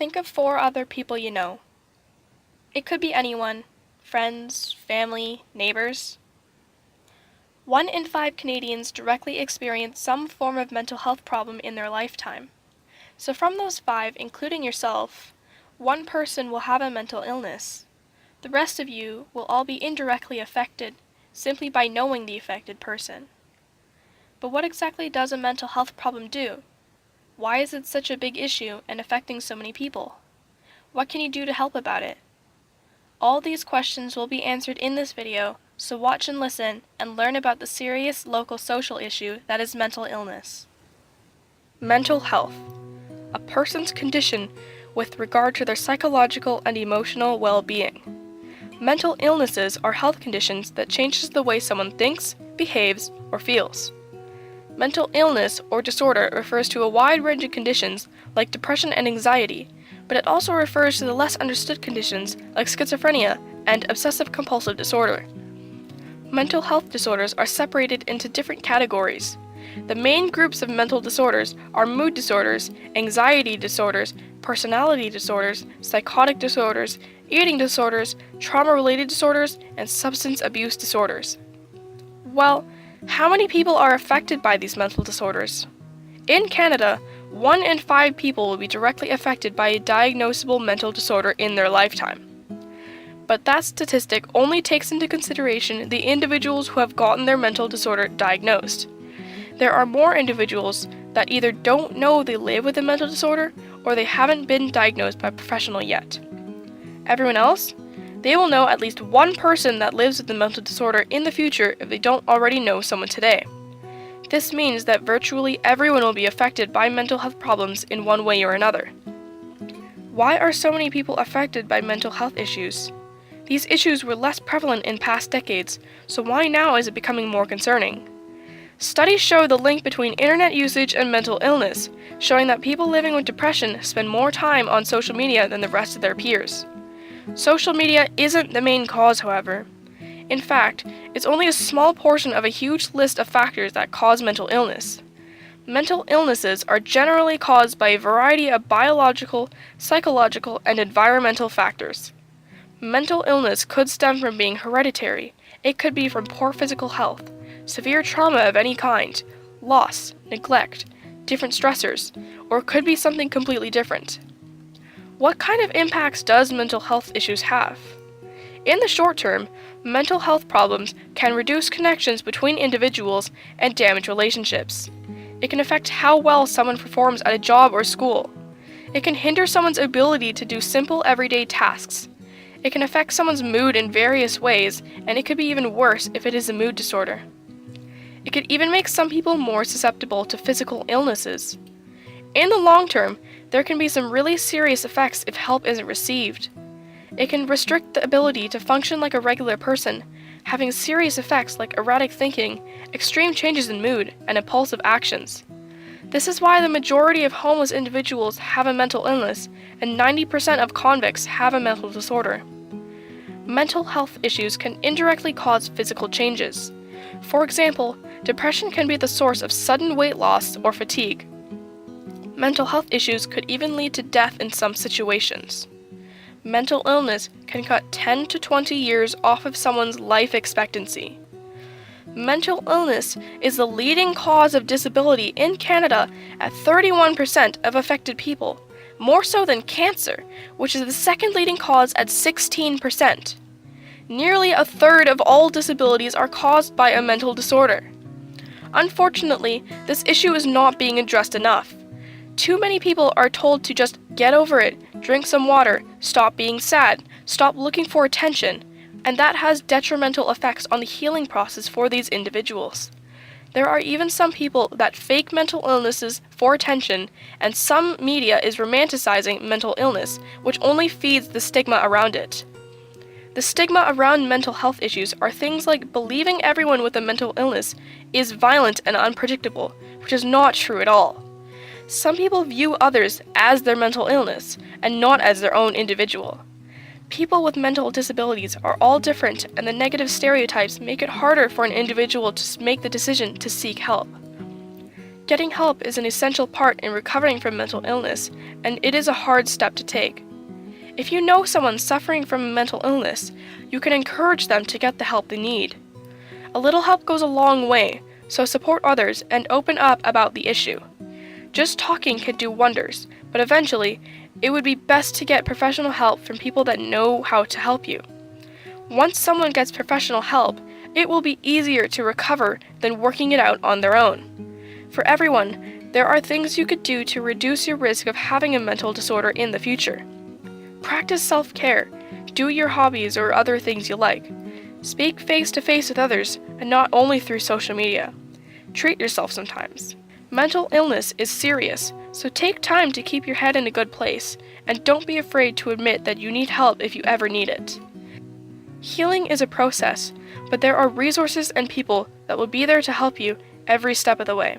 Think of 4 other people you know. It could be anyone, friends, family, neighbors. 1 in 5 Canadians directly experience some form of mental health problem in their lifetime. So from those 5, including yourself, 1 person will have a mental illness. The rest of you will all be indirectly affected simply by knowing the affected person. But what exactly does a mental health problem do? Why is it such a big issue and affecting so many people? What can you do to help about it? All these questions will be answered in this video, so watch and listen and learn about the serious local social issue that is mental illness. Mental health, a person's condition with regard to their psychological and emotional well-being. Mental illnesses are health conditions that changes the way someone thinks, behaves, or feels. Mental illness or disorder refers to a wide range of conditions like depression and anxiety, but it also refers to the less understood conditions like schizophrenia and obsessive-compulsive disorder. Mental health disorders are separated into different categories. The main groups of mental disorders are mood disorders, anxiety disorders, personality disorders, psychotic disorders, eating disorders, trauma-related disorders, and substance abuse disorders. Well, how many people are affected by these mental disorders? In Canada, 1 in 5 people will be directly affected by a diagnosable mental disorder in their lifetime. But that statistic only takes into consideration the individuals who have gotten their mental disorder diagnosed. There are more individuals that either don't know they live with a mental disorder or they haven't been diagnosed by a professional yet. Everyone else? They will know at least 1 person that lives with a mental disorder in the future if they don't already know someone today. This means that virtually everyone will be affected by mental health problems in one way or another. Why are so many people affected by mental health issues? These issues were less prevalent in past decades, so why now is it becoming more concerning? Studies show the link between internet usage and mental illness, showing that people living with depression spend more time on social media than the rest of their peers. Social media isn't the main cause, however. In fact, it's only a small portion of a huge list of factors that cause mental illness. Mental illnesses are generally caused by a variety of biological, psychological, and environmental factors. Mental illness could stem from being hereditary. It could be from poor physical health, severe trauma of any kind, loss, neglect, different stressors, or it could be something completely different. What kind of impacts does mental health issues have? In the short term, mental health problems can reduce connections between individuals and damage relationships. It can affect how well someone performs at a job or school. It can hinder someone's ability to do simple everyday tasks. It can affect someone's mood in various ways, and it could be even worse if it is a mood disorder. It could even make some people more susceptible to physical illnesses. In the long term, there can be some really serious effects if help isn't received. It can restrict the ability to function like a regular person, having serious effects like erratic thinking, extreme changes in mood, and impulsive actions. This is why the majority of homeless individuals have a mental illness, and 90% of convicts have a mental disorder. Mental health issues can indirectly cause physical changes. For example, depression can be the source of sudden weight loss or fatigue. Mental health issues could even lead to death in some situations. Mental illness can cut 10 to 20 years off of someone's life expectancy. Mental illness is the leading cause of disability in Canada at 31% of affected people, more so than cancer, which is the second leading cause at 16%. Nearly a third of all disabilities are caused by a mental disorder. Unfortunately, this issue is not being addressed enough. Too many people are told to just get over it, drink some water, stop being sad, stop looking for attention, and that has detrimental effects on the healing process for these individuals. There are even some people that fake mental illnesses for attention, and some media is romanticizing mental illness, which only feeds the stigma around it. The stigma around mental health issues are things like believing everyone with a mental illness is violent and unpredictable, which is not true at all. Some people view others as their mental illness, and not as their own individual. People with mental disabilities are all different, and the negative stereotypes make it harder for an individual to make the decision to seek help. Getting help is an essential part in recovering from mental illness, and it is a hard step to take. If you know someone suffering from a mental illness, you can encourage them to get the help they need. A little help goes a long way, so support others and open up about the issue. Just talking can do wonders, but eventually, it would be best to get professional help from people that know how to help you. Once someone gets professional help, it will be easier to recover than working it out on their own. For everyone, there are things you could do to reduce your risk of having a mental disorder in the future. Practice self-care, do your hobbies or other things you like. Speak face-to-face with others and not only through social media. Treat yourself sometimes. Mental illness is serious, so take time to keep your head in a good place, and don't be afraid to admit that you need help if you ever need it. Healing is a process, but there are resources and people that will be there to help you every step of the way.